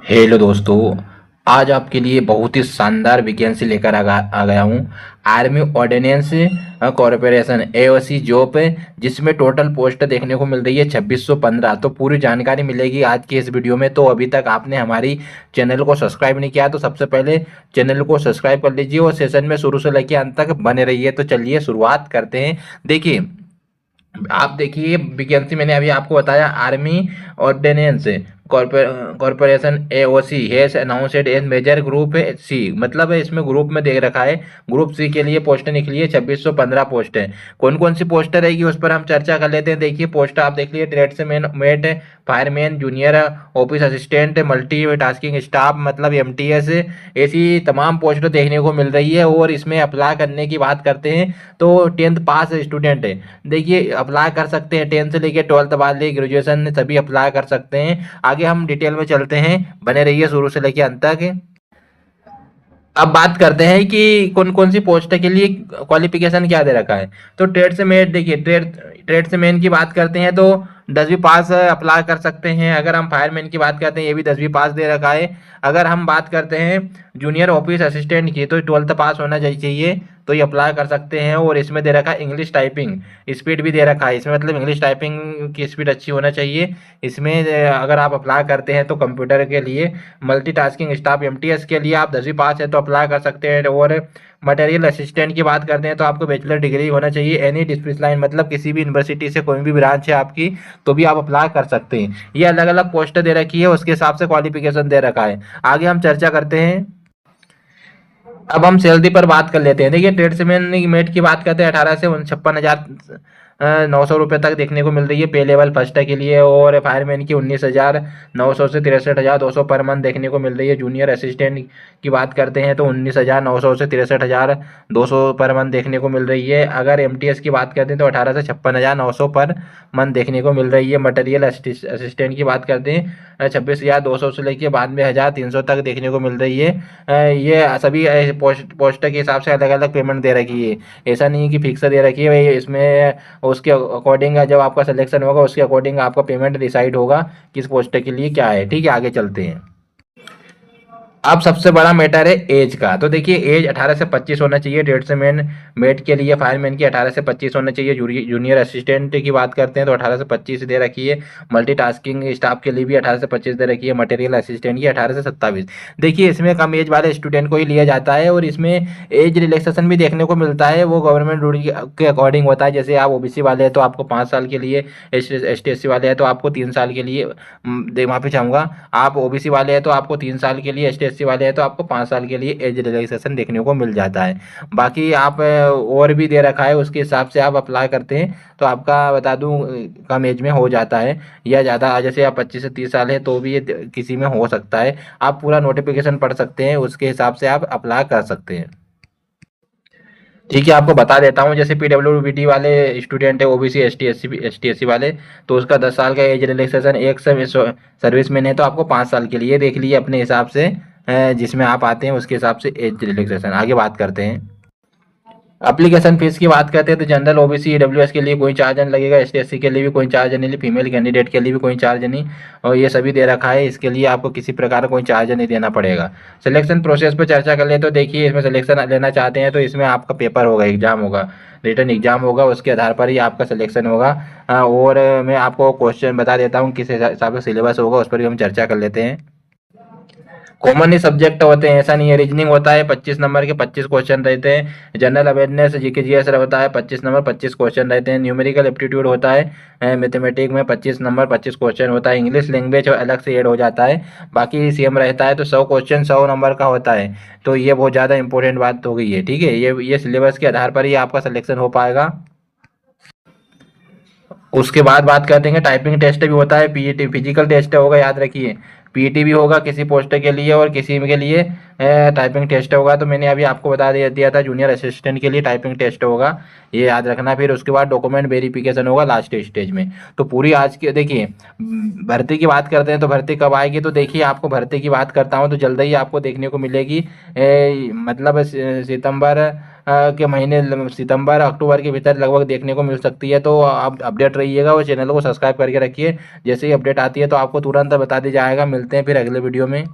Hello दोस्तों। आज आपके लिए बहुत ही शानदार वैकेंसी लेकर आ गया हूँ। Army ordinance corporation AOC job है, जिसमें टोटल पोस्ट देखने को मिल रही है 2615। तो पूरी जानकारी मिलेगी आज की इस वीडियो में। तो अभी तक आपने हमारी चैनल को सब्सक्राइब नहीं किया तो सबसे पहले चैनल को सब्सक्राइब कर लीजिए और सेशन में शुरू से लेकर अंत तक बने रहिए। तो चलिए शुरुआत करते हैं। देखिए, आप देखिए वैकेंसी मैंने अभी आपको बताया। Army ordnance corporation AOC has announced as major group C, मतलब है इसमें ग्रुप में दे रखा है। ग्रुप सी के लिए पोस्ट निकली है 2615 पोस्ट है। कौन कौन सी पोस्ट रहेगी उस पर हम चर्चा कर लेते हैं। देखिए पोस्ट आप देख लीजिए, tradesman, mate, fireman, junior office assistant, multi tasking staff मतलब एमटीएस, ऐसी तमाम पोस्ट देखने को मिल रही है। और इसमें अप्लाई करने की बात करते हैं तो 10th पास स्टूडेंट है, देखिए अप्लाई कर सकते हैं। 10th से लेके 12th वाले, ग्रेजुएशन सभी अप्लाई कर सकते हैं। आगे हम डिटेल में चलते हैं, बने रहिए शुरू से लेके अंत तक। अब बात करते हैं कि कौन कौन सी पोस्ट के लिए क्वालिफिकेशन क्या दे रखा है। तो ट्रेड से मेन, देखिए ट्रेड से मेन की बात करते हैं तो 10वीं पास अप्लाई कर सकते हैं। अगर हम फायरमैन की बात करते हैं, ये भी 10वीं पास दे रखा है। अगर हम बात करते हैं जूनियर ऑफिस असिस्टेंट की, तो 12th पास होना चाहिए, तो ये अप्लाई कर सकते हैं। और इसमें दे रखा है इंग्लिश टाइपिंग स्पीड भी दे रखा है इसमें, मतलब इंग्लिश टाइपिंग की स्पीड अच्छी होना चाहिए इसमें। अगर आप अप्लाई करते हैं तो कंप्यूटर के लिए, मल्टीटास्किंग स्टाफ एमटीएस के लिए आप 10वीं पास है तो अप्लाई कर सकते हैं। और मटेरियल असिस्टेंट की बात करते हैं तो आपको बैचलर डिग्री होना चाहिए एनी डिसिप्लिन, मतलब किसी भी यूनिवर्सिटी से कोई भी ब्रांच है आपकी तो भी आप अप्लाई कर सकते हैं। ये अलग अलग पोस्ट दे रखी है, उसके हिसाब से क्वालिफिकेशन दे रखा है। आगे हम चर्चा करते हैं। अब हम सैलरी पर बात कर लेते हैं। देखिए ट्रेड्समैन मेट की बात करते हैं 18 से 56,900 रुपये तक देखने को मिल रही है पे लेवल फर्स्ट के लिए। और फायरमैन की 19,900 से 63,200 पर मंथ देखने को मिल रही है। जूनियर असिस्टेंट की बात करते हैं तो 19,900 से 63,200 पर मंथ देखने को मिल रही है। अगर एमटीएस की बात करते हैं तो 18 से 56,900 पर मंथ देखने को मिल रही है। मटेरियल असिस्टेंट की बात करते हैं 26,200 से लेकर 92,300 तक देखने को मिल रही है। ये सभी पोस्ट के हिसाब से अलग अलग पेमेंट दे रखी है, ऐसा नहीं है कि फिक्स दे रखी है भाई। इसमें उसके अकॉर्डिंग जब आपका सिलेक्शन होगा उसके अकॉर्डिंग आपका पेमेंट डिसाइड होगा किस पोस्ट के लिए क्या है। ठीक है, आगे चलते हैं। अब सबसे बड़ा मैटर है एज का। तो देखिए एज 18 से 25 होना चाहिए ट्रेड्समैन मेट के लिए। फायरमैन की 18 से 25 होना चाहिए। जूनियर असिस्टेंट की बात करते हैं तो 18 से 25 दे रखी है। मल्टीटास्किंग स्टाफ के लिए भी 18 से 25 दे रखी है। मटेरियल असिस्टेंट की 18 से 27। देखिए इसमें कम एज वाले स्टूडेंट को ही लिया जाता है। और इसमें एज रिलैक्सेशन भी देखने को मिलता है, वो गवर्नमेंट रूल के अकॉर्डिंग होता है। जैसे आप ओबीसी वाले हैं तो आपको 5 साल के लिए, ST SC वाले हैं तो आपको 3 साल के लिए, माफी चाहूँगा, आप ओबीसी वाले हैं तो आपको 3 साल के लिए, ST SC वाले हैं तो आपको 5 साल के लिए एज रिलैक्सेशन देखने को मिल जाता है। बाकी आप और भी दे रखा है, उसके हिसाब से आप अप्लाई करते हैं तो आपका बता दूं कम एज में हो जाता है। या ज़्यादा, जैसे आप 25 से 30 साल है तो भी ये किसी में हो सकता है। आप पूरा नोटिफिकेशन पढ़ सकते हैं, उसके हिसाब से आप अप्लाई कर सकते हैं। ठीक है, आपको बता देता हूँ। जैसे PWBD वाले स्टूडेंट है, ओबीसी ST SC वाले, तो उसका 10 साल का एज रिलैक्सेशन। एक सर्विस मैन है तो आपको 5 साल के लिए देख लिए अपने हिसाब से, जिसमें आप आते हैं उसके हिसाब से एज रिलैक्सेशन। आगे बात करते हैं। एप्लीकेशन फीस की बात करते हैं तो जनरल OBC EWS के लिए कोई चार्ज नहीं लगेगा। ST SC के लिए भी कोई चार्ज नहीं, फीमेल कैंडिडेट के लिए भी कोई चार्ज नहीं, और ये सभी दे रखा है। इसके लिए आपको किसी प्रकार का कोई चार्ज नहीं देना पड़ेगा। सिलेक्शन प्रोसेस पर चर्चा कर ले तो देखिए, इसमें सिलेक्शन लेना चाहते हैं तो इसमें आपका पेपर होगा, एग्जाम होगा, रिटन एग्जाम होगा, उसके आधार पर ही आपका सिलेक्शन होगा। और मैं आपको क्वेश्चन बता देता हूँ किस हिसाब से सिलेबस होगा, उस पर भी हम चर्चा कर लेते हैं। कॉमन ही सब्जेक्ट होते हैं, ऐसा नहीं है। रीजनिंग होता है 25 नंबर के 25 क्वेश्चन रहते हैं। जनरल अवेयरनेस GK GS होता है 25 नंबर 25 क्वेश्चन रहते हैं। न्यूमेरिकल एप्टीट्यूड होता है मैथमेटिक में 25 नंबर 25 क्वेश्चन होता है। इंग्लिश लैंग्वेज अलग से ऐड हो जाता है, बाकी सेम रहता है। तो 100 क्वेश्चन 100 नंबर का होता है। तो ये बहुत ज़्यादा इंपॉर्टेंट बात हो गई है। ठीक है, ये सिलेबस के आधार पर ही आपका सिलेक्शन हो पाएगा। उसके बाद बात करते हैं टाइपिंग टेस्ट भी होता है, PET फिजिकल टेस्ट होगा, याद रखिए। PET भी होगा किसी पोस्ट के लिए और किसी के लिए टाइपिंग टेस्ट होगा। तो मैंने अभी आपको बता दिया था जूनियर असिस्टेंट के लिए टाइपिंग टेस्ट होगा, ये याद रखना। फिर उसके बाद डॉक्यूमेंट वेरिफिकेशन होगा लास्ट स्टेज में। तो पूरी आज की देखिए, भर्ती की बात करते हैं तो भर्ती कब आएगी, तो देखिए आपको भर्ती की बात करता हूँ तो जल्द ही आपको देखने को मिलेगी। मतलब सितंबर के महीने सितंबर अक्टूबर के भीतर लगभग देखने को मिल सकती है। तो आप अपडेट रहिएगा और चैनल को सब्सक्राइब करके रखिए, जैसे ही अपडेट आती है तो आपको तुरंत बता दिया जाएगा। मिलते हैं फिर अगले वीडियो में।